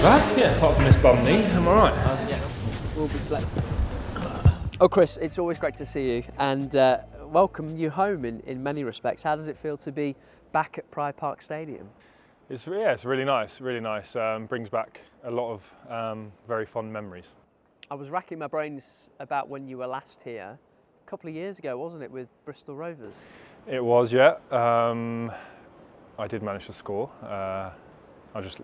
bad. Yeah, apart from this bum knee, I'm all right. We'll be playing. Oh, Chris, it's always great to see you and welcome you home in many respects. How does it feel to be back at Pride Park Stadium? It's really nice, really nice. Brings back a lot of very fond memories. I was racking my brains about when you were last here, a couple of years ago, wasn't it, with Bristol Rovers? It was, yeah. I did manage to score. I'll just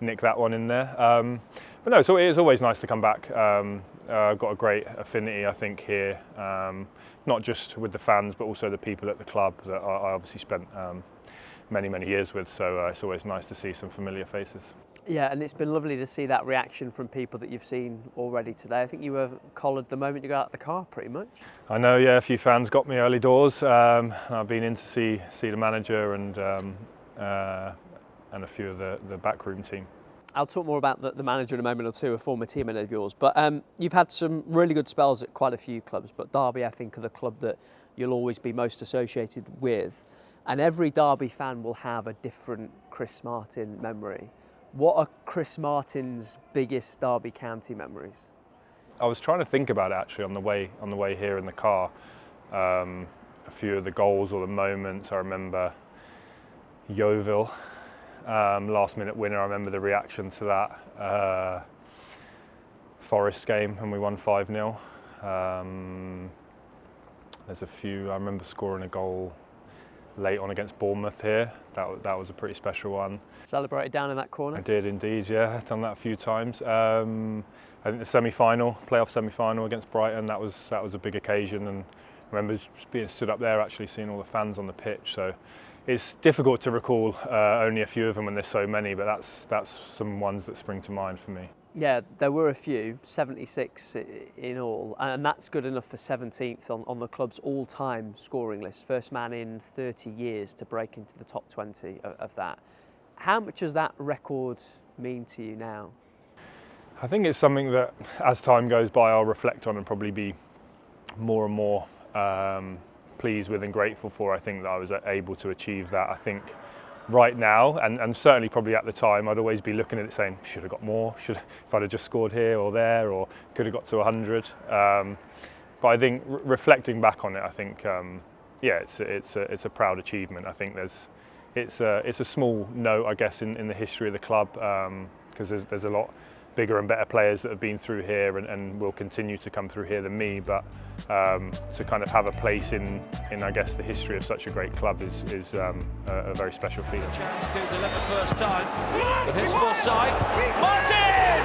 nick that one in there. But no, so it is always nice to come back. I've got a great affinity, I think, here, not just with the fans, but also the people at the club that I obviously spent many years with. So it's always nice to see some familiar faces. Yeah, and it's been lovely to see that reaction from people that you've seen already today. I think you were collared the moment you got out of the car, pretty much. I know, yeah, a few fans got me early doors. I've been in to see the manager and a few of the backroom team. I'll talk more about the manager in a moment or two, a former teammate of yours. But you've had some really good spells at quite a few clubs, but Derby, I think, are the club that you'll always be most associated with. And every Derby fan will have a different Chris Martin memory. What are Chris Martin's biggest Derby County memories? I was trying to think about it actually on the way here in the car. A few of the goals or the moments. I remember Yeovil. Last minute winner, I remember the reaction to that. Forest game when we won 5-0. There's a few, I remember scoring a goal late on against Bournemouth here. That was a pretty special one. Celebrated down in that corner? I did indeed, yeah. I've done that a few times. I think the playoff semi-final against Brighton, that was a big occasion, and I remember being stood up there actually seeing all the fans on the pitch. So it's difficult to recall only a few of them when there's so many, but that's some ones that spring to mind for me. Yeah, there were a few, 76 in all, and that's good enough for 17th on the club's all-time scoring list. First man in 30 years to break into the top 20 of that. How much does that record mean to you now? I think it's something that, as time goes by, I'll reflect on and probably be more and more pleased with and grateful for. I think that I was able to achieve that. I think right now, and certainly probably at the time, I'd always be looking at it saying, should have got more, if I'd have just scored here or there, or could have got to 100. But I think reflecting back on it, I think, yeah, it's a proud achievement. I think it's a small note, I guess, in the history of the club, because there's a lot bigger and better players that have been through here and will continue to come through here than me, but to kind of have a place in I guess the history of such a great club is a very special feeling. Chance to deliver first time with his foresight. Martin!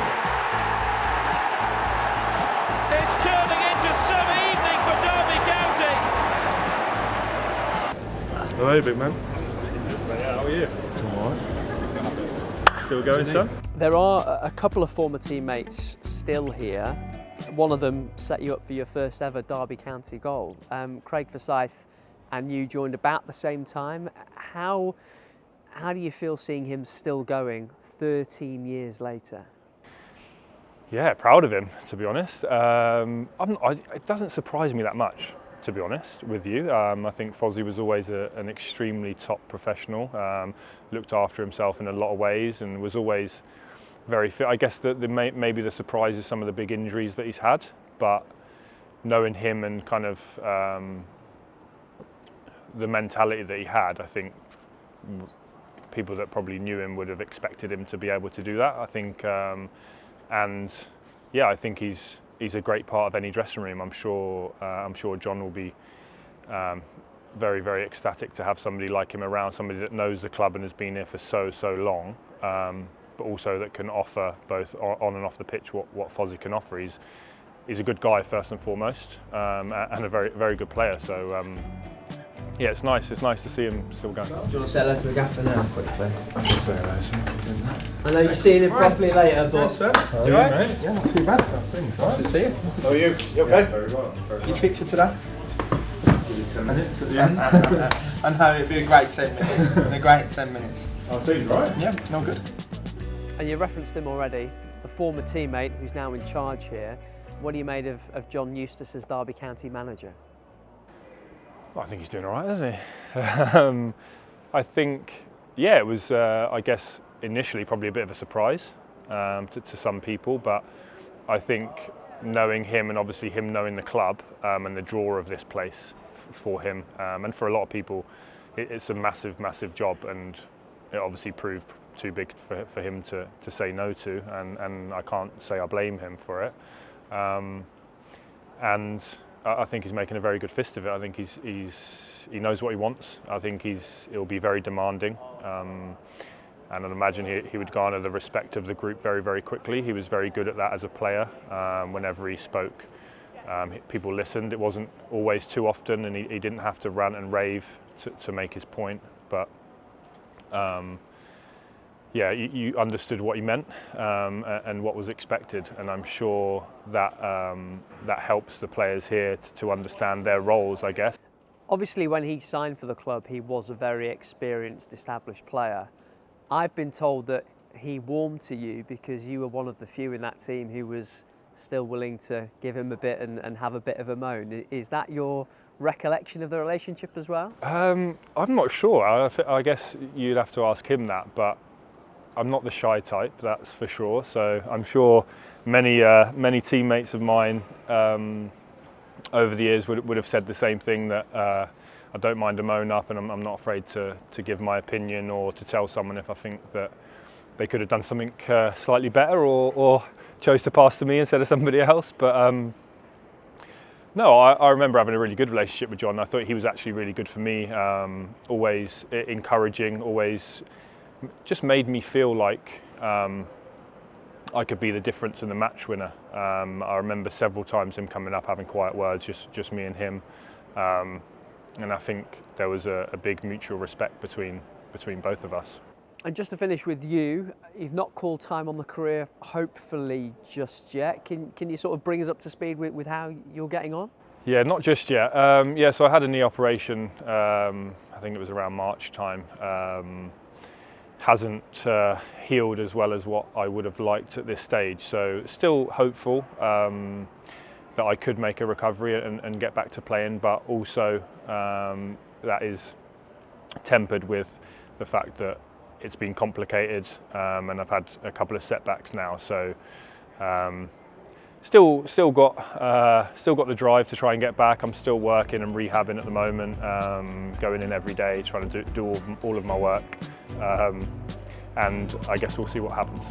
It's turning into some evening for Derby County. Hello, big man. Yeah, how are you? All right. Still going, son? There are a couple of former teammates still here. One of them set you up for your first ever Derby County goal. Craig Forsyth and you joined about the same time. How do you feel seeing him still going 13 years later? Yeah, proud of him, to be honest. It doesn't surprise me that much, to be honest with you. I think Fozzie was always an extremely top professional, looked after himself in a lot of ways and was always very fit. I guess maybe the surprise is some of the big injuries that he's had, but knowing him and kind of the mentality that he had, I think people that probably knew him would have expected him to be able to do that. I think, and yeah, I think he's a great part of any dressing room. I'm sure John will be very ecstatic to have somebody like him around, somebody that knows the club and has been here for so long. But also that can offer both on and off the pitch what Fozzie can offer. He's a good guy first and foremost, and a very good player. So yeah, it's nice to see him still going. Do you want to say hello to the gaffer now quickly? I can say hello, sir. I know you're seeing him properly later, but... Yes, sir. You all right? Yeah, not too bad. Nice to see you. How are you? You okay? Very well. You fit for today? 10 minutes at the end. And how it'd be a great 10 minutes. A great 10 minutes. I think, right? Yeah, no good. And you referenced him already, the former teammate who's now in charge here. What are you made of John Eustace as Derby County manager? Well, I think he's doing all right, isn't he? I think, yeah, it was, I guess, initially probably a bit of a surprise. to some people, but I think knowing him and obviously him knowing the club and the draw of this place for him and for a lot of people, it's a massive job, and it obviously proved too big for him to say no to, and I can't say I blame him for it. And I think he's making a very good fist of it. I think he knows what he wants. I think he'll be very demanding, and I'd imagine he would garner the respect of the group very quickly. He was very good at that as a player. Whenever he spoke, people listened. It wasn't always too often, and he didn't have to rant and rave to make his point. But yeah, you understood what he meant and what was expected, and I'm sure that that helps the players here to understand their roles, I guess. Obviously, when he signed for the club, he was a very experienced, established player. I've been told that he warmed to you because you were one of the few in that team who was still willing to give him a bit and have a bit of a moan. Is that your recollection of the relationship as well? I'm not sure. I guess you'd have to ask him that, but I'm not the shy type, that's for sure. So I'm sure many teammates of mine over the years would have said the same thing, that I don't mind a moan up, and I'm not afraid to give my opinion or to tell someone if I think that they could have done something slightly better or chose to pass to me instead of somebody else. But no, I remember having a really good relationship with John. I thought he was actually really good for me, always encouraging, always just made me feel like I could be the difference in the match winner. I remember several times him coming up, having quiet words, just me and him. And I think there was a big mutual respect between both of us. And just to finish with you've not called time on the career, hopefully, just yet. Can you sort of bring us up to speed with how you're getting on? Yeah, not just yet. Yeah, so I had a knee operation, I think it was around March time. Hasn't healed as well as what I would have liked at this stage. So still hopeful that I could make a recovery and get back to playing, but also that is tempered with the fact that it's been complicated and I've had a couple of setbacks now. So still got the drive to try and get back. I'm still working and rehabbing at the moment, going in every day, trying to do all of my work. And I guess we'll see what happens.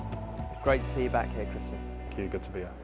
Great to see you back here, Chris. Thank you, good to be here.